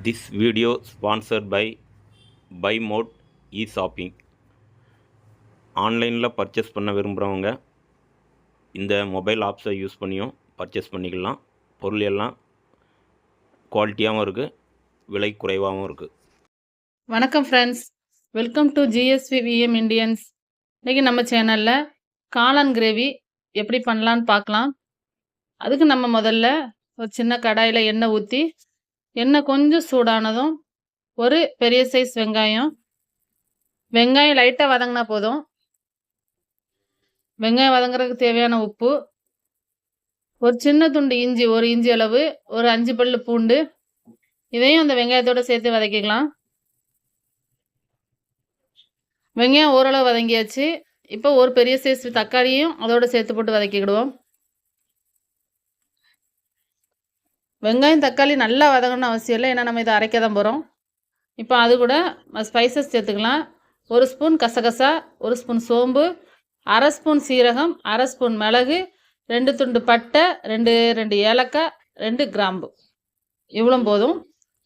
This video sponsored by BuyMode e-shopping. ஆன்லைனில் purchase பண்ண விரும்புகிறவங்க இந்த மொபைல் ஆப்ஸை யூஸ் பண்ணியும் பர்ச்சேஸ் பண்ணிக்கலாம். பொருள் எல்லாம் குவாலிட்டியாகவும் இருக்குது, விலை குறைவாகவும் இருக்குது. வணக்கம் friends, welcome to GSV VM Indians. இன்றைக்கி நம்ம சேனலில் காளான் கிரேவி எப்படி பண்ணலான்னு பார்க்கலாம். அதுக்கு நம்ம முதல்ல ஒரு சின்ன கடாயில் எண்ணெய் ஊற்றி, எண்ணெய் கொஞ்சம் சூடானதும் ஒரு பெரிய சைஸ் வெங்காயம் லைட்டாக வதங்கினா போதும். வெங்காயம் வதங்குறதுக்கு தேவையான உப்பு, ஒரு சின்ன துண்டு இஞ்சி, ஒரு இஞ்சி அளவு, ஒரு 5 பல்லு பூண்டு, இதையும் அந்த வெங்காயத்தோடு சேர்த்து வதக்கிக்கலாம். வெங்காயம் ஓரளவு வதங்கியாச்சு. இப்போ ஒரு பெரிய சைஸ் தக்காளியும் அதோடு சேர்த்து போட்டு வதக்கிக்கிடுவோம். வெங்காயம் தக்காளி நல்லா வதங்கணும்னு அவசியம் இல்லை, ஏன்னா நம்ம இதை அரைக்க தான் போகிறோம். இப்போ அது கூட ஸ்பைசஸ் சேர்த்துக்கலாம். 1 ஸ்பூன் கசகசா, 1 ஸ்பூன் சோம்பு, 1/2 ஸ்பூன் சீரகம், 1/2 ஸ்பூன் மிளகு, 2 துண்டு பட்டை, 2 ஏலக்காய், 2 கிராம்பு, இவ்வளோ போதும்.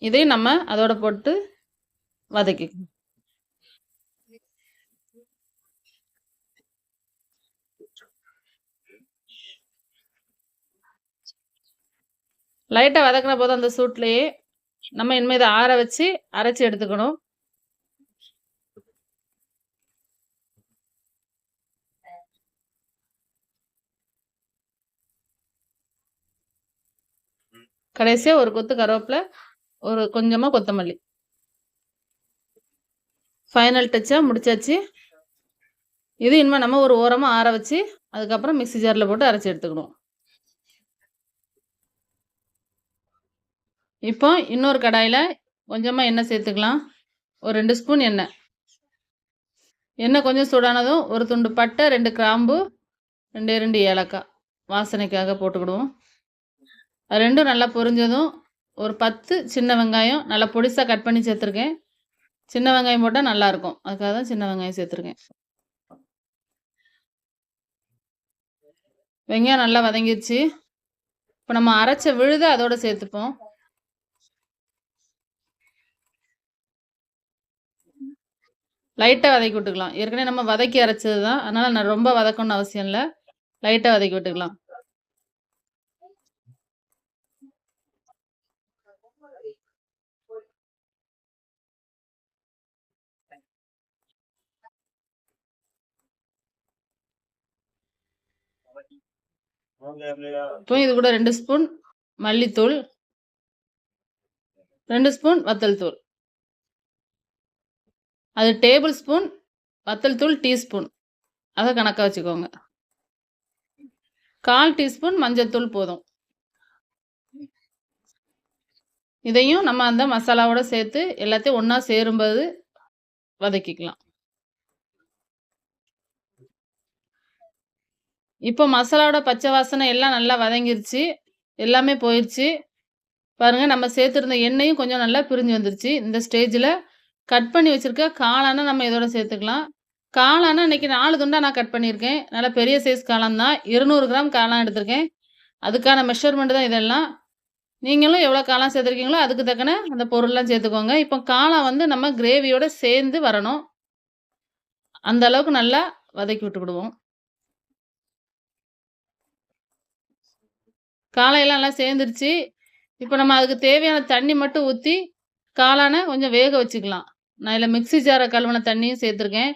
இதையும் நம்ம அதோட போட்டு வதக்கிக்கணும். லைட்டாக வதக்கின போதும் அந்த சூட்லேயே நம்ம இனிமேல் இதை ஆற வச்சு அரைச்சி எடுத்துக்கணும். கடைசியாக ஒரு கொத்து கருவேப்பிலை, ஒரு கொஞ்சமாக கொத்தமல்லி, ஃபைனல் டச்சாக முடிச்சாச்சு. இது இனிமேல் நம்ம ஒரு ஓரமாக ஆற வச்சு அதுக்கப்புறம் மிக்ஸி ஜாரில் போட்டு அரைச்சி எடுத்துக்கணும். இப்போ இன்னொரு கடாயில் கொஞ்சமாக எண்ணெய் சேர்த்துக்கலாம். ஒரு 2 ஸ்பூன் எண்ணெய் கொஞ்சம் சூடானதும் ஒரு துண்டு பட்டை, 2 கிராம்பு, 2 ஏலக்காய் வாசனைக்காக போட்டுக்கிடுவோம். அது ரெண்டும் நல்லா பொரிஞ்சதும் ஒரு 10 சின்ன வெங்காயம் நல்லா பொடிசாக கட் பண்ணி சேர்த்துருக்கேன். சின்ன வெங்காயம் போட்டால் நல்லாயிருக்கும், அதுக்காக தான் சின்ன வெங்காயம் சேர்த்துருக்கேன். வெங்காயம் நல்லா வதங்கிடுச்சு. இப்போ நம்ம அரைச்ச விழுதை அதோட சேர்த்துப்போம். லைட்டாக வதக்கி விட்டுக்கலாம். ஏற்கனவே நம்ம வதக்கி அரைச்சது தான், அதனால் நான் ரொம்ப வதக்கணும்னு அவசியம் இல்லை, லைட்டாக வதக்கி விட்டுக்கலாம். இப்போ இது கூட 2 ஸ்பூன் மல்லித்தூள், 2 ஸ்பூன் வத்தல் தூள், அது டேபிள் ஸ்பூன், வத்தல் தூள் டீஸ்பூன், அதை கணக்காக வச்சுக்கோங்க. 1/4 டீஸ்பூன் மஞ்சள் தூள் போதும். இதையும் நம்ம அந்த மசாலாவோட சேர்த்து எல்லாத்தையும் ஒன்றா சேரும்போது வதக்கிக்கலாம். இப்போ மசாலாவோட பச்சை வாசனை எல்லாம் நல்லா வதங்கிருச்சு, எல்லாமே போயிடுச்சு. பாருங்கள், நம்ம சேர்த்துருந்த எண்ணெயும் கொஞ்சம் நல்லா பிரிஞ்சு வந்துருச்சு. இந்த ஸ்டேஜில் கட் பண்ணி வச்சுருக்க காளானை நம்ம இதோட சேர்த்துக்கலாம். காளானை இன்றைக்கி 4 துண்டாக நான் கட் பண்ணியிருக்கேன். நல்லா பெரிய சைஸ் காளான் தான், 200 கிராம் காளான் எடுத்திருக்கேன். அதுக்கான மெஷர்மெண்ட் தான் இதெல்லாம். நீங்களும் எவ்வளோ காளான் சேர்த்துருக்கீங்களோ அதுக்கு தக்கன அந்த பொருள்லாம் சேர்த்துக்கோங்க. இப்போ காளான் வந்து நம்ம கிரேவியோடு சேர்ந்து வரணும், அந்த அளவுக்கு நல்லா வதக்கி விட்டுக்கிடுவோம். காளையெல்லாம் நல்லா சேர்ந்துருச்சு. இப்போ நம்ம அதுக்கு தேவையான தண்ணி மட்டும் ஊற்றி காளானை கொஞ்சம் வேக வச்சுக்கலாம். நான் இதில் மிக்ஸி ஜாரை கழுவின தண்ணியும் சேர்த்துருக்கேன்.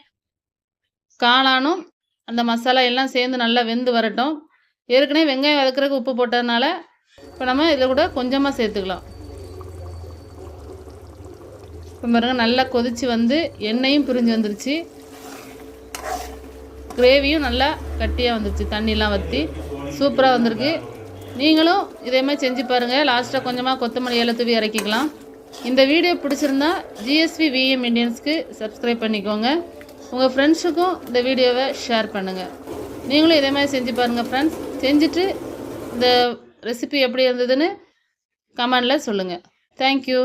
காளானும் அந்த மசாலா எல்லாம் சேர்ந்து நல்லா வெந்து வரட்டும். ஏற்கனவே வெங்காயம் வதக்குறதுக்கு உப்பு போட்டதுனால இப்போ நம்ம இதில் கூட கொஞ்சமாக சேர்த்துக்கலாம். இப்போ பாருங்கள், நல்லா கொதித்து வந்து எண்ணெயும் பிரிஞ்சு வந்துருச்சு, கிரேவியும் நல்லா கட்டியாக வந்துருச்சு, தண்ணியெலாம் வற்றி சூப்பராக வந்திருக்கு. நீங்களும் இதேமாதிரி செஞ்சு பாருங்கள். லாஸ்ட்டாக கொஞ்சமாக கொத்தமல்லி இலை தூவி இறக்கிக்கலாம். இந்த வீடியோ பிடிச்சிருந்தா ஜிஎஸ்வி விஎம் இண்டியன்ஸ்க்கு சப்ஸ்கிரைப் பண்ணிக்கோங்க. உங்கள் ஃப்ரெண்ட்ஸுக்கும் இந்த வீடியோவை ஷேர் பண்ணுங்கள். நீங்களும் இதே மாதிரி செஞ்சு பாருங்கள் ஃப்ரெண்ட்ஸ். செஞ்சுட்டு இந்த ரெசிபி எப்படி இருந்ததுன்னு கமெண்டில் சொல்லுங்கள். தேங்க்யூ.